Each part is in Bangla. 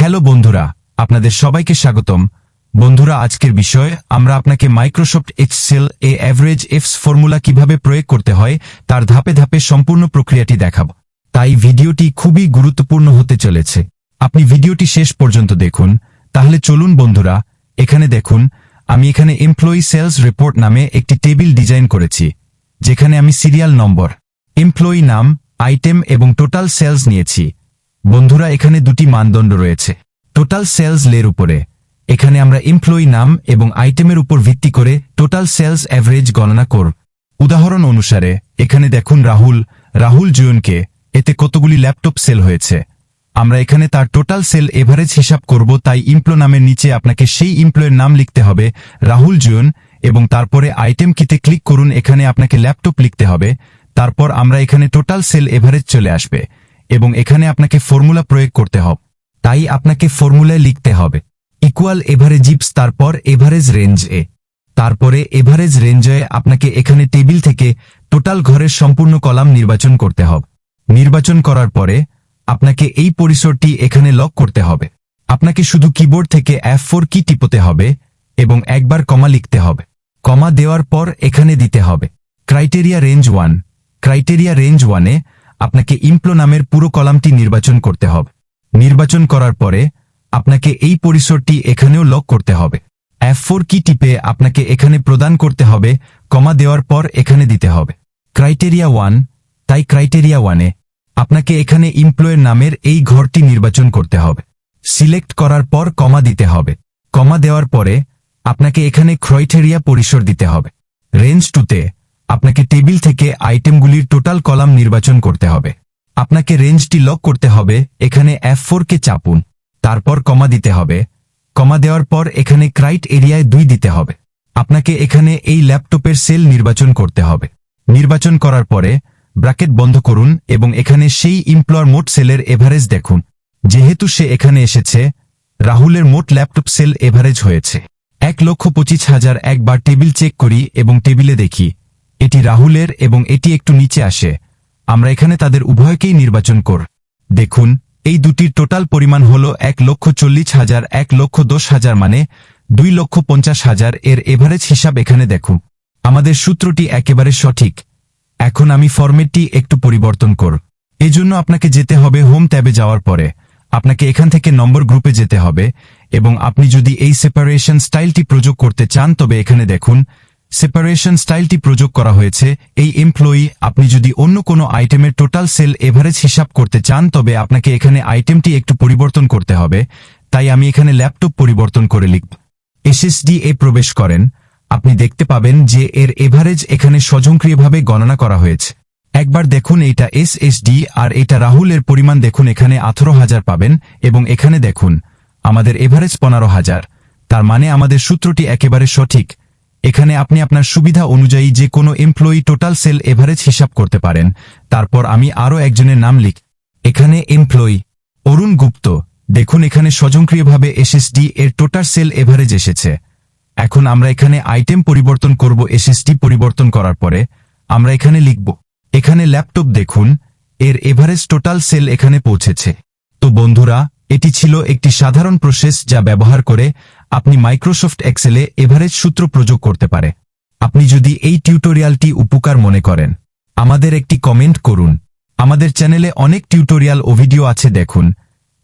হ্যালো বন্ধুরা, আপনাদের সবাইকে স্বাগতম। বন্ধুরা, আজকের বিষয় আমরা আপনাকে মাইক্রোসফট এক্সেল এ অ্যাভারেজ এফস ফর্মুলা কিভাবে প্রয়োগ করতে হয় তার ধাপে ধাপে সম্পূর্ণ প্রক্রিয়াটি দেখাব। তাই ভিডিওটি খুবই গুরুত্বপূর্ণ হতে চলেছে। আপনি ভিডিওটি শেষ পর্যন্ত দেখুন। তাহলে চলুন বন্ধুরা, এখানে দেখুন আমি এখানে এমপ্লয়ি সেলস রিপোর্ট নামে একটি টেবিল ডিজাইন করেছি, যেখানে আমি সিরিয়াল নম্বর, এমপ্লয়ি নাম, আইটেম এবং টোটাল সেলস নিয়েছি। বন্ধুরা, এখানে দুটি মানদণ্ড রয়েছে। টোটাল সেলস লের উপরে এখানে আমরা এমপ্লয়ি নাম এবং আইটেমের উপর ভিত্তি করে টোটাল সেলস অ্যাভারেজ গণনা করব। উদাহরণ অনুসারে এখানে দেখুন রাহুল জুয়নকে এতে কতগুলি ল্যাপটপ সেল হয়েছে। আমরা এখানে তার টোটাল সেল এভারেজ হিসাব করব, তাই এমপ্লয় নামের নিচে আপনাকে সেই এমপ্লয়ের নাম লিখতে হবে রাহুল জুয়ন, এবং তারপরে আইটেম কিতে ক্লিক করুন। এখানে আপনাকে ল্যাপটপ লিখতে হবে। তারপর আমরা এখানে টোটাল সেল এভারেজ চলে আসবে এবং এখানে আপনাকে ফর্মুলা প্রয়োগ করতে হবে। তাই আপনাকে ফর্মুলায় লিখতে হবে ইকুয়াল এভারেজ ইপস, তারপর এভারেজ রেঞ্জ এ, তারপরে এভারেজ রেঞ্জে আপনাকে এখানে টেবিল থেকে টোটাল ঘরের সম্পূর্ণ কলাম নির্বাচন করতে হবে। নির্বাচন করার পরে আপনাকে এই পরিসরটি এখানে লক করতে হবে। আপনাকে শুধু কিবোর্ড থেকে F4 কি টিপতে হবে এবং একবার কমা লিখতে হবে। কমা দেওয়ার পর এখানে দিতে হবে ক্রাইটেরিয়া রেঞ্জ 1। ক্রাইটেরিয়া রেঞ্জ 1-এ আপনাকে এমপ্লয় নামের পুরো কলামটি নির্বাচন করতে হবে। নির্বাচন করার পরে আপনাকে এই পরিসরটি এখানেও লক করতে হবে। F4 কি টিপে আপনাকে এখানে প্রদান করতে হবে, কমা দেওয়ার পর এখানে দিতে হবে ক্রাইটেরিয়া 1। তাই ক্রাইটেরিয়া 1-এ আপনাকে এখানে এমপ্লয়ের নামের এই ঘরটি নির্বাচন করতে হবে। সিলেক্ট করার পর কমা দিতে হবে। কমা দেওয়ার পরে আপনাকে এখানে ক্রাইটেরিয়া পরিসর দিতে হবে। রেঞ্জ 2-তে আপনাকে টেবিল থেকে আইটেমগুলির টোটাল কলাম নির্বাচন করতে হবে। আপনাকে রেঞ্জটি লক করতে হবে। এখানে F4 কে চাপুন, তারপর কমা দিতে হবে। কমা দেওয়ার পর এখানে ক্রাইটেরিয়ায় 2 দিতে হবে। আপনাকে এখানে এই ল্যাপটপের সেল নির্বাচন করতে হবে। নির্বাচন করার পরে ব্র্যাকেট বন্ধ করুন এবং এখানে সেই এমপ্লয়ার মোট সেলের এভারেজ দেখুন। যেহেতু সে এখানে এসেছে, রাহুলের মোট ল্যাপটপ সেল এভারেজ হয়েছে 1,25,000। একবার টেবিল চেক করি এবং টেবিলে দেখি এটি রাহুলের এবং এটি একটু নিচে আসে। আমরা এখানে তাদের উভয়কেই নির্বাচন কর। দেখুন এই দুটির টোটাল পরিমাণ হল 1,40,000, 1,10,000, মানে 2,50,000। এর এভারেজ হিসাব এখানে দেখুন। আমাদের সূত্রটি একেবারে সঠিক। এখন আমি ফরম্যাটটি একটু পরিবর্তন কর। এজন্য আপনাকে যেতে হবে হোম ট্যাবে। যাওয়ার পরে আপনাকে এখান থেকে নম্বর গ্রুপে যেতে হবে এবং আপনি যদি এই সেপারেশন স্টাইলটি প্রয়োগ করতে চান তবে এখানে দেখুন সেপারেশন স্টাইলটি প্রয়োগ করা হয়েছে। এই এমপ্লয়ি, আপনি যদি অন্য কোনো আইটেমের টোটাল সেল এভারেজ হিসাব করতে চান তবে আপনাকে এখানে আইটেমটি একটু পরিবর্তন করতে হবে। তাই আমি এখানে ল্যাপটপ পরিবর্তন করে লিখব। SSD এ প্রবেশ করেন, আপনি দেখতে পাবেন যে এর এভারেজ এখানে স্বয়ংক্রিয়ভাবে গণনা করা হয়েছে। একবার দেখুন এইটা SSD আর এটা রাহুলের পরিমাণ দেখুন, এখানে 18,000 পাবেন এবং এখানে দেখুন আমাদের এভারেজ 15,000। তার মানে আমাদের সূত্রটি একেবারে সঠিক। এখানে আপনি আপনার সুবিধা অনুযায়ী যে কোনো এমপ্লয়ি টোটাল সেল এভারেজ হিসাব করতে পারেন। তারপর আমি আরও একজনের নাম লিখ। এখানে এমপ্লয়ি অরুণ গুপ্ত, দেখুন এখানে স্বয়ংক্রিয়ভাবে SSD এর টোটাল সেল এভারেজ এসেছে। এখন আমরা এখানে আইটেম পরিবর্তন করব। SSD পরিবর্তন করার পরে আমরা এখানে লিখব এখানে ল্যাপটপ, দেখুন এর এভারেজ টোটাল সেল এখানে পৌঁছেছে। তো বন্ধুরা, এটি ছিল একটি সাধারণ প্রসেস যা ব্যবহার করে আপনি মাইক্রোসফট এক্সেলে এভারেজ সূত্র প্রয়োগ করতে পারে। আপনি যদি এই টিউটোরিয়ালটি উপকার মনে করেন, আমাদের একটি কমেন্ট করুন। আমাদের চ্যানেলে অনেক টিউটোরিয়াল ও ভিডিও আছে, দেখুন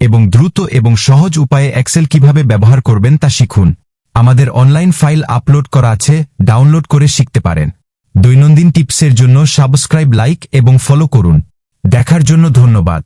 এবং দ্রুত এবং সহজ উপায়ে এক্সেল কিভাবে ব্যবহার করবেন তা শিখুন। আমাদের অনলাইন ফাইল আপলোড করা আছে, ডাউনলোড করে শিখতে পারেন। দৈনন্দিন টিপসের জন্য সাবস্ক্রাইব, লাইক এবং ফলো করুন। দেখার জন্য ধন্যবাদ।